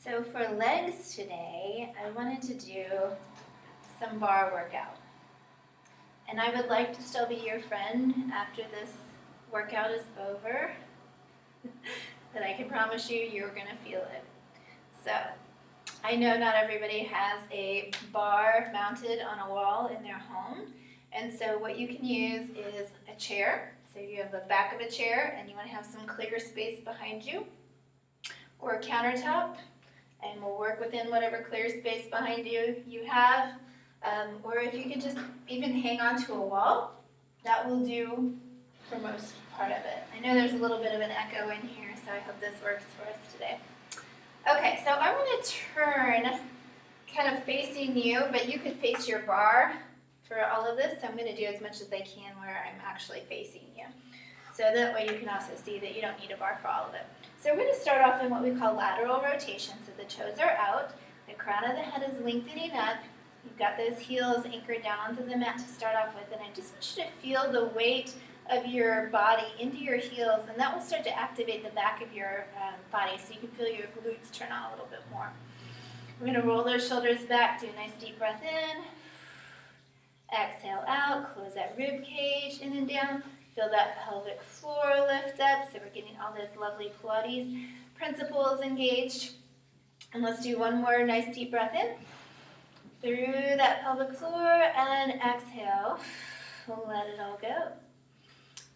So for legs today, I wanted to do some bar workout. And I would like to still be your friend after this workout is over. But I can promise you, you're gonna feel it. So, I know not everybody has a bar mounted on a wall in their home. And so what you can use is a chair. So you have the back of a chair and you wanna have some clear space behind you. Or a countertop. And we'll work within whatever clear space behind you have. Or if you could just even hang onto a wall, that will do for most part of it. I know there's a little bit of an echo in here, so I hope this works for us today. Okay, so I'm going to turn kind of facing you, but you could face your bar for all of this, so I'm going to do as much as I can where I'm actually facing you. So that way you can also see that you don't need a bar for all of it. So we're going to start off in what we call lateral rotation. So the toes are out, the crown of the head is lengthening up, you've got those heels anchored down onto the mat to start off with, and I just want you to feel the weight of your body into your heels, and that will start to activate the back of your body so you can feel your glutes turn on a little bit more. We're going to roll those shoulders back, do a nice deep breath in, exhale out, close that rib cage, in and down. Feel that pelvic floor lift up, so we're getting all those lovely Pilates principles engaged. And let's do one more nice deep breath in through that pelvic floor and exhale. Let it all go.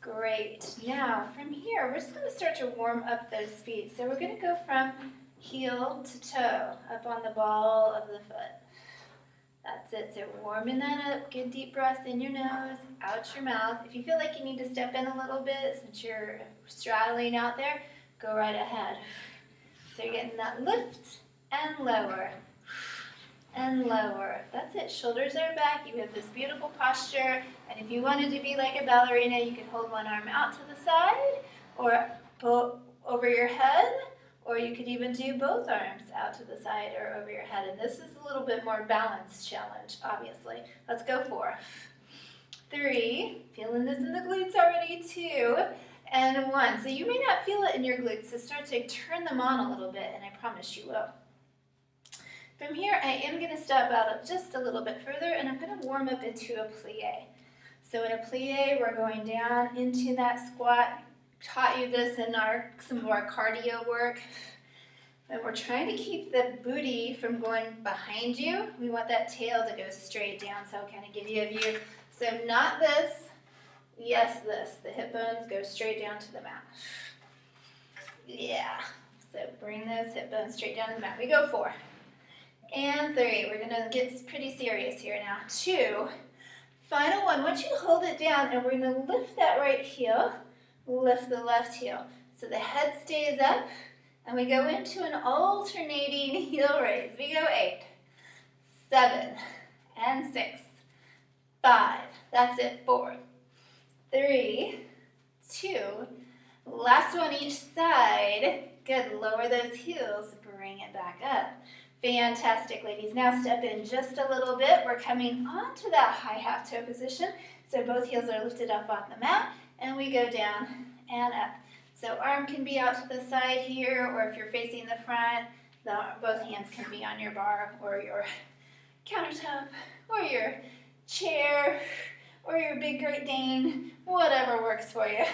Great. Now from here, we're just going to start to warm up those feet. So we're going to go from heel to toe, up on the ball of the foot. That's it. So warming that up. Good deep breaths in your nose, out your mouth. If you feel like you need to step in a little bit since you're straddling out there, go right ahead. So you're getting that lift and lower and lower. That's it. Shoulders are back. You have this beautiful posture. And if you wanted to be like a ballerina, you could hold one arm out to the side or over your head. Or you could even do both arms out to the side or over your head. And this is a little bit more balanced challenge, obviously. Let's go 4, 3, feeling this in the glutes already, 2, and 1. So you may not feel it in your glutes, so start to turn them on a little bit, and I promise you will. From here, I am going to step out just a little bit further, and I'm going to warm up into a plie. So in a plie, we're going down into that squat. Taught you this in some of our cardio work, and we're trying to keep the booty from going behind you. We want that tail to go straight down, so I'll kind of give you a view. So not this, yes this. The hip bones go straight down to the mat. Yeah, so bring those hip bones straight down to the mat. We go 4 and 3. We're gonna get pretty serious here now. 2, final 1. I want you to hold it down, and we're gonna lift that right heel. Lift the left heel. So the head stays up, and we go into an alternating heel raise. We go 8, 7, and 6, 5. That's it. 4, 3, 2. Last one each side. Good. Lower those heels. Bring it back up. Fantastic, ladies. Now step in just a little bit. We're coming onto that high half toe position. So both heels are lifted up on the mat. And we go down and up. So arm can be out to the side here, or if you're facing the front, both hands can be on your bar or your countertop or your chair or your big Great Dane, whatever works for you.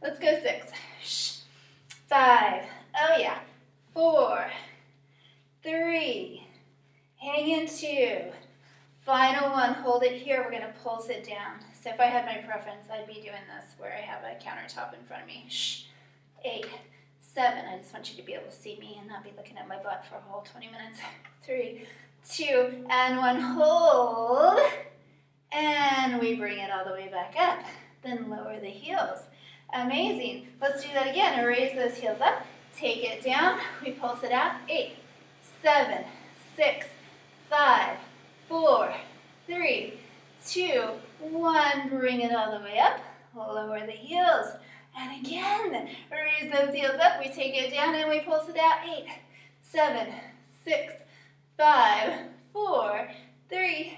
Let's go 6, 5, oh yeah, 4, 3, hang in 2, final 1, hold it here, we're going to pulse it down. So if I had my preference, I'd be doing this where I have a countertop in front of me. 8, 7, I just want you to be able to see me and not be looking at my butt for a whole 20 minutes. 3, 2, and 1, hold. And we bring it all the way back up. Then lower the heels. Amazing. Let's do that again. Raise those heels up. Take it down. We pulse it out. 8, 7, 6, 5, 4, 3, 2, 1. Bring it all the way up. Lower the heels. And again, raise those heels up. We take it down and we pulse it out. 8, 7, 6, 5, 4, 3,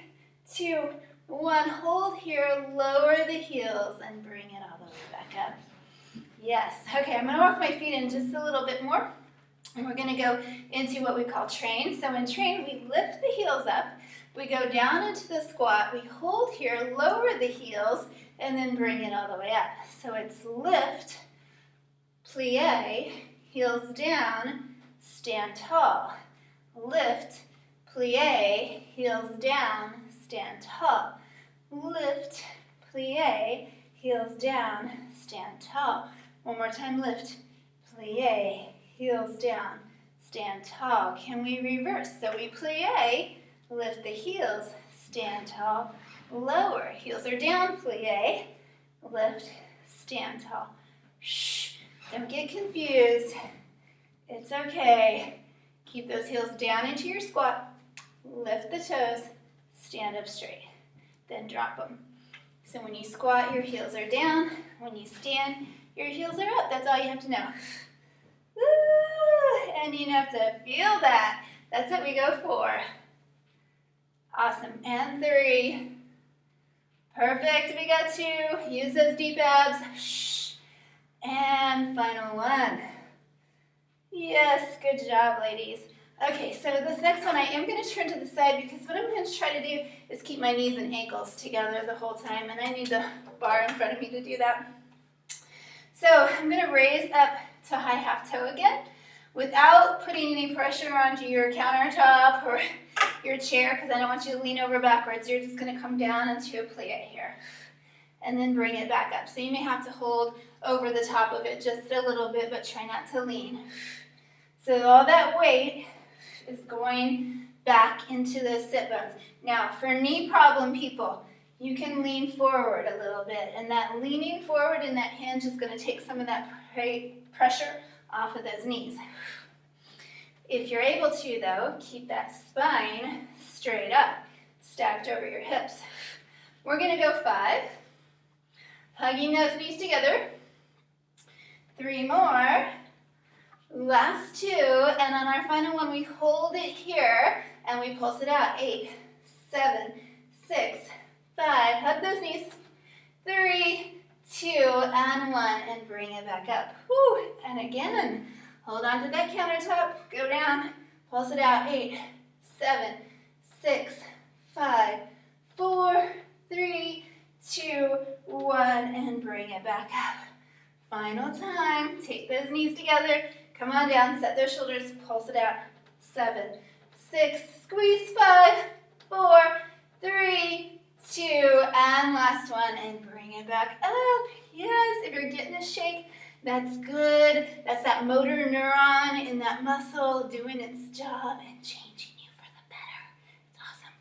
2, 1. Hold here. Lower the heels and bring it all the way back up. Yes. Okay, I'm going to walk my feet in just a little bit more. And we're going to go into what we call train. So in train, we lift the heels up. We go down into the squat. We hold here, lower the heels, and then bring it all the way up. So it's lift, plie, heels down, stand tall. Lift, plie, heels down, stand tall. Lift, plie, heels down, stand tall. One more time, lift, plie, heels down, stand tall. Can we reverse? So we plie, lift the heels, stand tall, lower. Heels are down, plie, lift, stand tall. Shh, don't get confused. It's okay. Keep those heels down into your squat. Lift the toes, stand up straight. Then drop them. So when you squat, your heels are down. When you stand, your heels are up. That's all you have to know. Woo! And you have to feel that. That's what we go for. Awesome. And 3. Perfect. We got 2. Use those deep abs. Shh. And final 1. Yes, good job, ladies. Okay, so this next one I am going to turn to the side because what I'm going to try to do is keep my knees and ankles together the whole time, and I need the bar in front of me to do that. So I'm going to raise up to high half toe again without putting any pressure onto your countertop or your chair because I don't want you to lean over backwards. You're just going to come down into a plie here and then bring it back up. So you may have to hold over the top of it just a little bit, but try not to lean. So all that weight is going back into those sit bones. Now, for knee problem people, you can lean forward a little bit, and that leaning forward in that hinge is going to take some of that pressure off of those knees. If you're able to, though, keep that spine straight up, stacked over your hips. We're going to go 5, hugging those knees together. 3 more. Last 2, and on our final one, we hold it here, and we pulse it out. 8, 7, 6, 5. Hug those knees. 3, 2, and 1, and bring it back up. Whew. And again, hold on to that countertop. Go down. Pulse it out. 8, 7, 6, 5, 4, 3, 2, 1, and bring it back up. Final time. Take those knees together. Come on down. Set those shoulders. Pulse it out. 7, 6, squeeze. 5, 4, 3, 2, and last one, and bring it back up. Yes, if you're getting a shake, that's good. That's that motor neuron in that muscle doing its job and changing you for the better. It's awesome.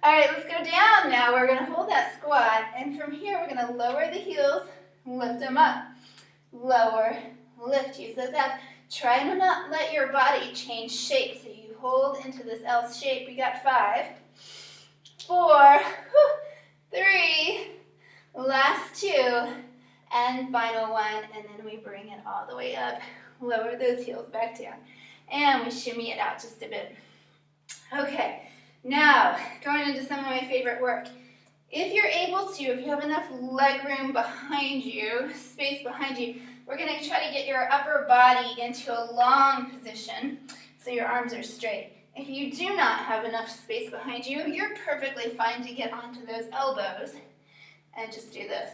All right, let's go down now. We're going to hold that squat, and from here, we're going to lower the heels, lift them up. Lower, lift, use those abs. Try to not let your body change shape. So you hold into this L shape. We got 5, 4, 3, last 2, and final 1. And then we bring it all the way up. Lower those heels back down. And we shimmy it out just a bit. Okay, now going into some of my favorite work. If you're able to, if you have enough leg room behind you, space behind you, we're going to try to get your upper body into a long position so your arms are straight. If you do not have enough space behind you, you're perfectly fine to get onto those elbows and just do this,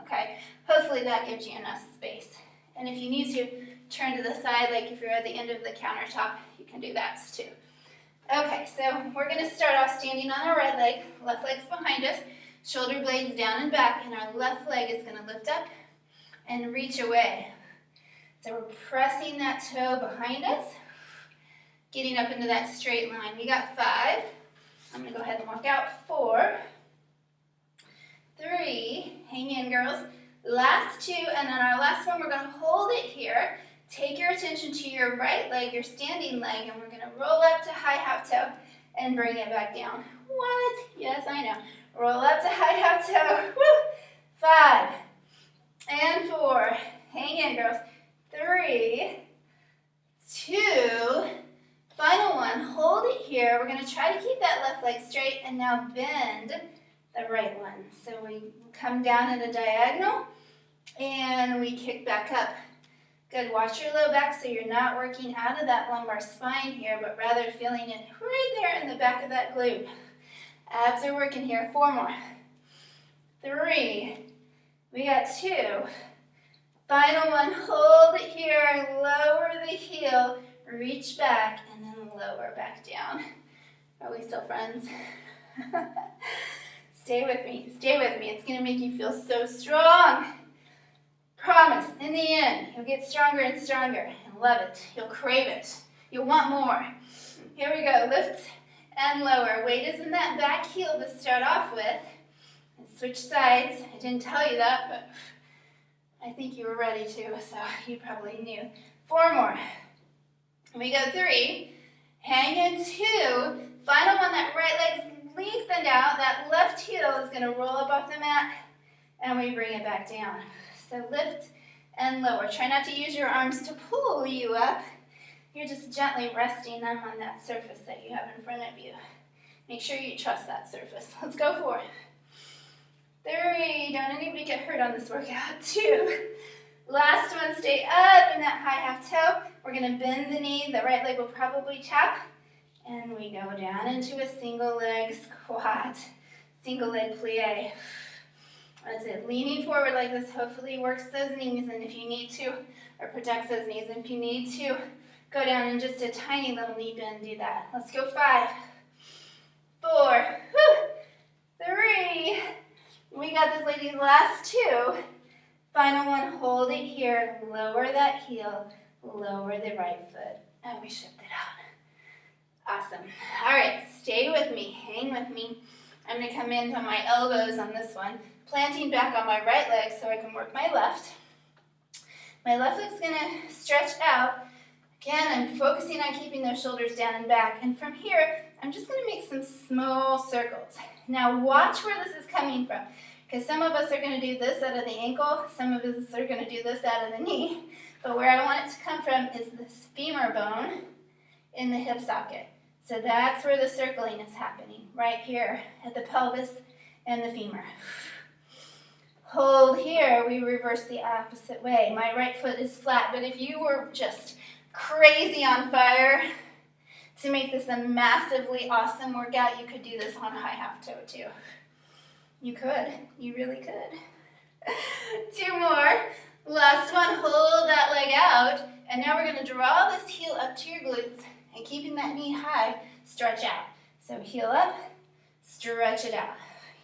okay? Hopefully that gives you enough space. And if you need to, turn to the side, like if you're at the end of the countertop, you can do that too. Okay, so we're going to start off standing on our right leg, left leg's behind us, shoulder blades down and back, and our left leg is going to lift up and reach away. So we're pressing that toe behind us, getting up into that straight line. We got 5. I'm going to go ahead and walk out. 4, 3, hang in, girls. Last 2, and on our last one, we're going to hold it here. Take your attention to your right leg, your standing leg, and we're going to roll up to high half toe and bring it back down. What? Yes, I know. Roll up to high half toe. Woo! 5 and 4. Hang in, girls. 3, 2, final one. Hold it here. We're going to try to keep that left leg straight and now bend the right one. So we come down at a diagonal and we kick back up. Good, watch your low back so you're not working out of that lumbar spine here, but rather feeling it right there in the back of that glute. Abs are working here. 4 more. 3. We got 2. Final one, hold it here, lower the heel, reach back, and then lower back down. Are we still friends? Stay with me, stay with me. It's gonna make you feel so strong. Promise, in the end, you'll get stronger and stronger and love it. You'll crave it. You'll want more. Here we go, lift and lower. Weight is in that back heel to start off with. And switch sides. I didn't tell you that, but I think you were ready to, so you probably knew. 4 more. We go 3. Hang in 2. Final one, that right leg's lengthened out. That left heel is going to roll up off the mat, and we bring it back down. So lift and lower. Try not to use your arms to pull you up. You're just gently resting them on that surface that you have in front of you. Make sure you trust that surface. Let's go 4. 3. Don't anybody get hurt on this workout. 2. Last one, stay up in that high half toe. We're going to bend the knee. The right leg will probably tap. And we go down into a single leg squat. Single leg plie. That's it. Leaning forward like this hopefully works those knees. And if you need to, or protects those knees. If you need to, go down in just a tiny little knee bend. Do that. Let's go 5. 4. 3. We got this, ladies. Last 2. Final one, hold it here. Lower that heel. Lower the right foot. And we shift it out. Awesome. All right, stay with me. Hang with me. I'm going to come into my elbows on this one. Planting back on my right leg so I can work my left. My left leg's going to stretch out. Again, I'm focusing on keeping those shoulders down and back. And from here, I'm just going to make some small circles. Now watch where this is coming from. Because some of us are going to do this out of the ankle. Some of us are going to do this out of the knee. But where I want it to come from is this femur bone in the hip socket. So that's where the circling is happening. Right here at the pelvis and the femur. Hold here. We reverse the opposite way. My right foot is flat. But if you were just crazy on fire to make this a massively awesome workout, you could do this on high half toe too. You could. You really could. 2 more. Last one. Hold that leg out. And now we're going to draw this heel up to your glutes and keeping that knee high, stretch out. So heel up, stretch it out.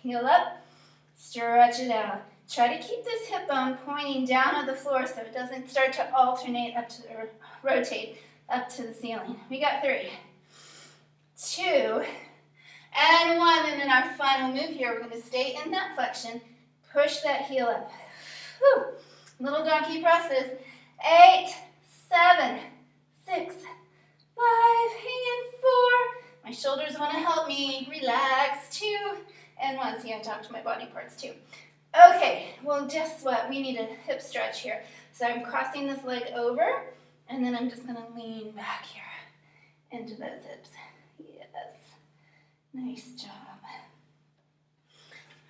Heel up, stretch it out. Try to keep this hip bone pointing down on the floor so it doesn't start to alternate up to or rotate up to the ceiling. We got 3, 2, and 1. And then our final move here, we're going to stay in that flexion. Push that heel up. Whew. Little donkey presses. 8, 7, 6, 5, hang in 4. My shoulders want to help me. Relax. 2, and 1. See, I talk to my body parts too. Okay, well, guess what? We need a hip stretch here. So I'm crossing this leg over, and then I'm just going to lean back here into those hips. Yes. Nice job.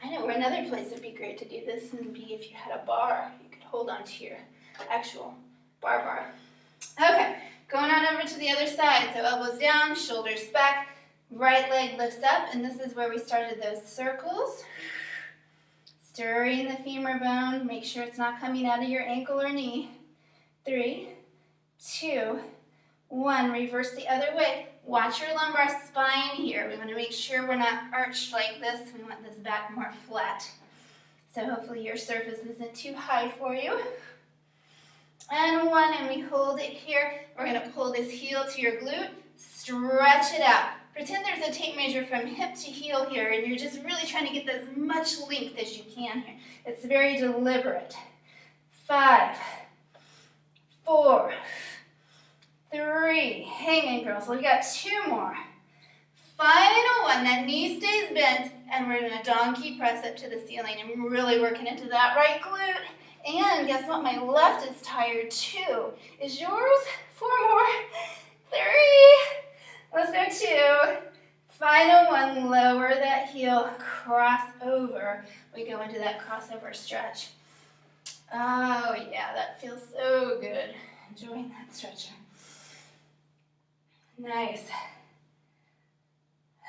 I know another place would be great to do this would be if you had a bar. You could hold on to your actual bar. Okay, going on over to the other side. So elbows down, shoulders back, right leg lifts up, and this is where we started those circles. Stirring the femur bone. Make sure it's not coming out of your ankle or knee. 3, 2, 1. Reverse the other way. Watch your lumbar spine here. We want to make sure we're not arched like this. We want this back more flat. So hopefully your surface isn't too high for you. And 1, and we hold it here. We're going to pull this heel to your glute. Stretch it out. Pretend there's a tape measure from hip to heel here, and you're just really trying to get as much length as you can here. It's very deliberate. 5, 4, 3. Hang in, girls. So we got 2 more. Final one. That knee stays bent, and we're going to donkey press up to the ceiling. I'm really working into that right glute. And guess what? My left is tired too. Is yours? 4 more. 3. Let's go 2. Final one. Lower that heel. Cross over. We go into that crossover stretch. Oh yeah, that feels so good. Enjoying that stretcher. Nice.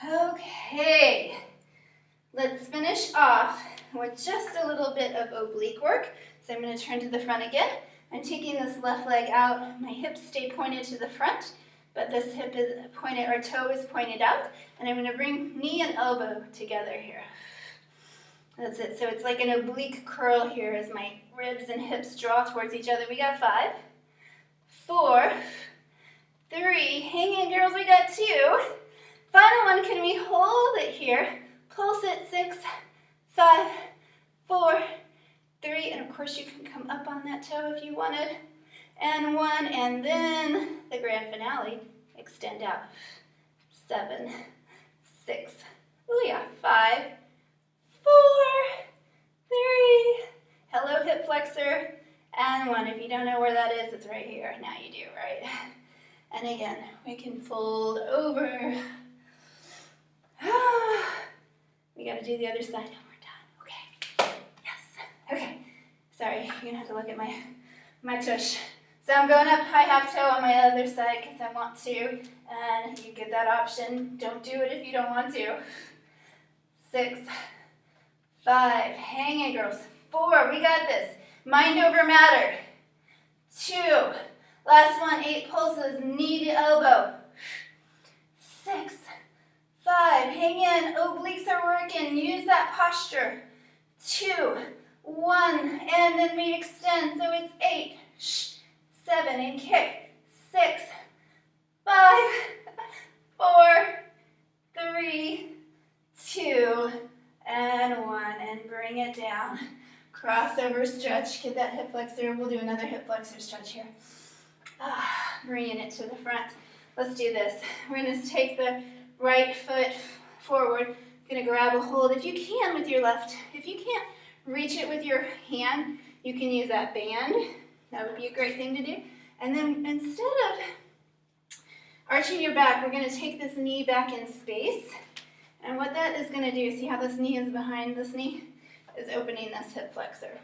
Okay, let's finish off with just a little bit of oblique work. So I'm going to turn to the front again. I'm taking this left leg out. My hips stay pointed to the front, but this hip is pointed, or toe is pointed out. And I'm going to bring knee and elbow together here. That's it. So it's like an oblique curl here as my ribs and hips draw towards each other. We got 5, 4, 3. Hang in, girls. We got 2. Final one. Can we hold it here? Pulse it. 6, 5, 4, 3. And of course you can come up on that toe if you wanted. And 1. And then the grand finale. Extend out. 7, 6. Oh yeah. 5, 4, 3. Hello, hip flexor. And 1. If you don't know where that is, it's right here. Now you do, right? And again, we can fold over. We got to do the other side and we're done. Okay. Yes. Okay. Sorry, you're going to have to look at my tush. So I'm going up high half toe on my other side because I want to. And you get that option. Don't do it if you don't want to. 6, 5. Hang in, girls. 4. We got this. Mind over matter. 2. Last one. 8 pulses. Knee to elbow. 6, 5. Hang in. Obliques are working. Use that posture. 2, 1. And then we extend. So it's 8, 7. And kick. 6, 5, 4, 3, 2, and 1. And bring it down. Crossover stretch. Get that hip flexor. We'll do another hip flexor stretch here. Bringing it to the front. Let's do this. We're going to take the right foot forward. Going to grab a hold, if you can, with your left. If you can't reach it with your hand, you can use that band. That would be a great thing to do. And then instead of arching your back, we're going to take this knee back in space. And what that is going to do, see how this knee is behind this knee? Is opening this hip flexor.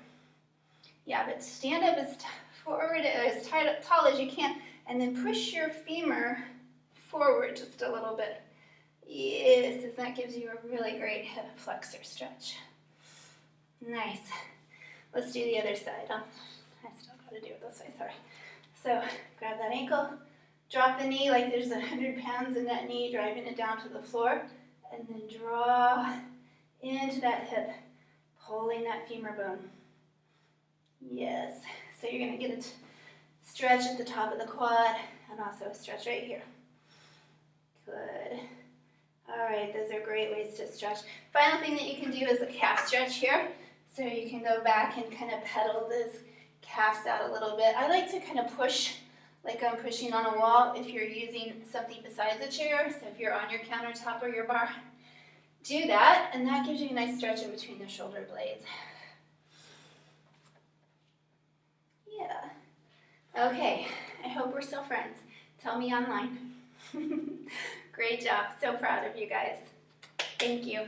Yeah, but stand up as forward, as tall as you can, and then push your femur forward just a little bit. Yes, and that gives you a really great hip flexor stretch. Nice. Let's do the other side. I still got to do it this way, sorry. So grab that ankle, drop the knee like there's 100 pounds in that knee, driving it down to the floor, and then draw into that hip, pulling that femur bone. Yes. So you're going to get a stretch at the top of the quad and also a stretch right here. Good. All right, those are great ways to stretch. Final thing that you can do is a calf stretch here. So you can go back and kind of pedal those calves out a little bit. I like to kind of push like I'm pushing on a wall if you're using something besides a chair. So if you're on your countertop or your bar, do that, and that gives you a nice stretch in between the shoulder blades. Yeah. Okay, I hope we're still friends. Tell me online. Great job. So proud of you guys. Thank you.